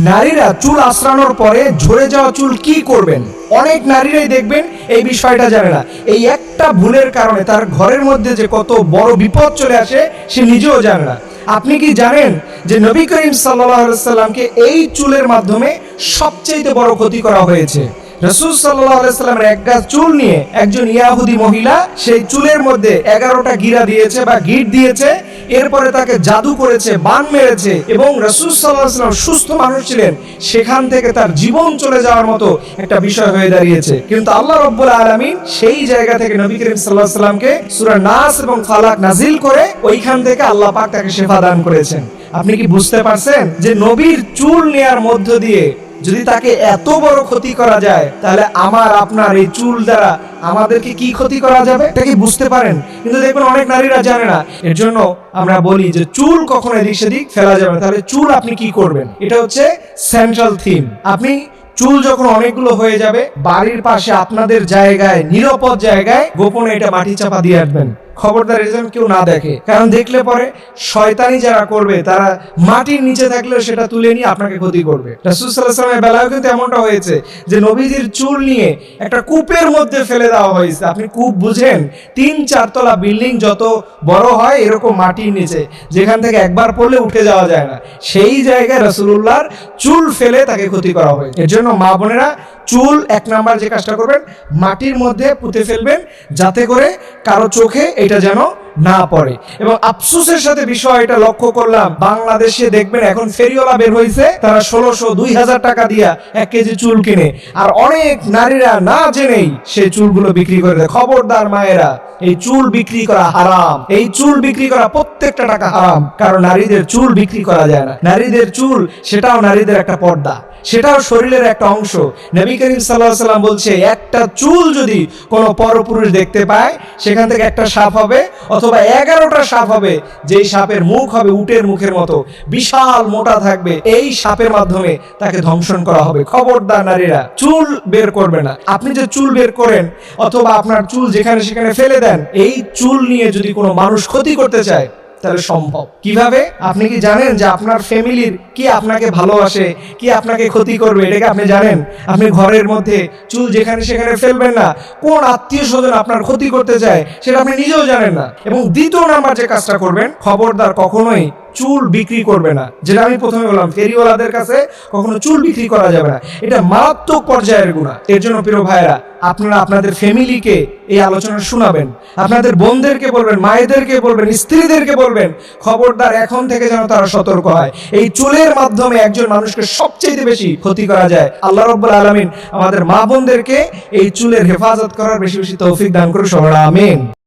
নারীরা চুল আঁচড়ানোর পরে ঝরে যাওয়া চুল কি করবেন? অনেক নারীরাই দেখবেন এই বিষয়টা জানে না। এই একটা ভুলের কারণে তার ঘরের মধ্যে যে কত বড় বিপদ চলে আসে সে নিজেও জানে না। আপনি কি জানেন যে নবী করিম সাল্লাল্লাহু আলাইহি সাল্লামকে এই চুলের মাধ্যমে সবচেয়ে বড় ক্ষতি করা হয়েছে? রাসূল সাল্লাল্লাহু আলাইহি সাল্লামের এক গাছ চুল নিয়ে একজন ইহুদি মহিলা সেই চুলের মধ্যে 11টা গিরা দিয়েছে বা গিট দিয়েছে, এরপরে তাকে জাদু করেছে, বান মেরেছে, এবং রাসূল সাল্লাল্লাহু আলাইহি সাল্লাম সুস্থ মানুষ ছিলেন, সেখান থেকে তার জীবন চলে যাওয়ার মতো একটা বিষয় হয়ে দাঁড়িয়েছে। কিন্তু আল্লাহ রাব্বুল আলামিন সেই জায়গা থেকে নবী করিম সাল্লাল্লাহু আলাইহি সাল্লামকে সূরা নাস এবং ফালাক নাজিল করে ওইখান থেকে আল্লাহ পাক তাকে শিফা দান করেছেন। আপনি কি বুঝতে পারছেন যে নবীর চুল নেয়ার মধ্য দিয়ে যদি তাকে এত বড় ক্ষতি করা যায়, তাহলে আমার আপনার এই চুল দ্বারা আমাদেরকে কি ক্ষতি করা যাবে এটা কি বুঝতে পারেন? কিন্তু দেখবেন অনেক নারীরা জানে না। এর জন্য আমরা বলি যে চুল কখনো এদিক সেদিক ফেলা যাবে না। তাহলে চুল আপনি কি করবেন, এটা হচ্ছে সেন্ট্রাল থিম। আপনি চুল যখন অনেকগুলো হয়ে যাবে, বাড়ির পাশে আপনাদের জায়গায়, নিরাপদ জায়গায় গোপনে এটা মাটি চাপা দিয়ে আসবেন। খবরদার এটা যেন কেউ না দেখে, কারণ দেখলে পরে শয়তানি যারা করবে তারা মাটির নিচে থাকলেও সেটা তুলে নিয়ে আপনাকে ক্ষতি করবে। রাসূল সাল্লাল্লাহু আলাইহি ওয়াসাল্লামের বেলায়ও কিন্তু এমনটা হয়েছে যে নবীজির চুল নিয়ে একটা কূপের মধ্যে ফেলে দেওয়া হয়েছে। আপনি কূপ বুঝেন? 3-4 তলা বিল্ডিং যত বড় হয় এরকম মাটির নিচে, যেখান থেকে একবার পড়লে উঠে যাওয়া যায় না, সেই জায়গায় রাসূলুল্লাহর চুল ফেলে তাকে ক্ষতি করা হয়। এর জন্য মা বোনেরা চুল 1 নাম্বার যে কাজটা করবেন, মাটির মধ্যে পুঁতে ফেলবেন, যাতে করে কারো চোখে এটা যেন না পড়ে। এবং আফসোসের সাথে বিষয় এটা লক্ষ্য করলাম, বাংলাদেশে দেখবেন এখন ফেরিওয়ালা বের হয়েছে, তারা 1600-2000 টাকা দিয়া 1 কেজি চুল কিনে, আর অনেক নারীরা না জেনেই সেই চুলগুলো বিক্রি করে দেয়। খবরদার মায়েরা, এই চুল বিক্রি করা হারাম। এই চুল বিক্রি করা প্রত্যেকটা টাকা হারাম, কারণ নারীদের চুল বিক্রি করা যায় না। নারীদের চুল সেটাও নারীদের একটা পর্দা, সেটাও শরীরের একটা অংশ। নবী করিম সাল্লাল্লাহু আলাইহি সাল্লাম বলছে, একটা চুল যদি কোনো পরপুরুষ দেখতে পায়, সেখান থেকে একটা সাপ হবে অথবা 11টা সাপ হবে, যেই সাপের মুখ হবে উটের মুখের মতো, বিশাল মোটা থাকবে। এই সাপের মাধ্যমে তাকে ধ্বংসন করা হবে। খবরদার নারীরা চুল বের করবে না। আপনি যে চুল বের করেন অথবা আপনার চুল যেখানে সেখানে ফেলে দেন, এই চুল নিয়ে যদি কোনো মানুষ ক্ষতি করতে চায় তাহলে সম্ভব। কিভাবে? আপনি কি জানেন যে আপনার ফ্যামিলির কি আপনাকে ভালোবাসে, কি আপনাকে ক্ষতি করবে, এটাকে আপনি জানেন? আপনি ঘরের মধ্যে চুল যেখানে সেখানে ফেলবেন না। কোন আত্মীয় স্বজন আপনার ক্ষতি করতে চায় সেটা আপনি নিজেও জানেন না। এবং দ্বিতীয় নাম্বার যে কাজটা করবেন, খবরদার কখনোই চুল বিক্রি করবে না। যেটা আমি প্রথমে বললাম, ফেরিওয়ালাদের কাছে কখনো চুল বিক্রি করা যাবে না। এটা মারাত্মক পর্যায়ের গুনাহ। এর জন্য প্রিয় ভাইরা, আপনারা আপনাদের ফ্যামিলিকে এই আলোচনা শোনাবেন, আপনাদের বোনদেরকে বলবেন, মায়েদেরকে বলবেন, স্ত্রীদেরকে বলবেন, খবরদার এখন থেকে যেন তারা সতর্ক হয়। এই চুলের মাধ্যমে একজন মানুষকে সবচেয়ে বেশি ক্ষতি করা যায়। আল্লাহ রাব্বুল আলামিন আমাদের মা বোনদেরকে এই চুলের হেফাজত করার বেশি বেশি তৌফিক দান করুন। আমিন।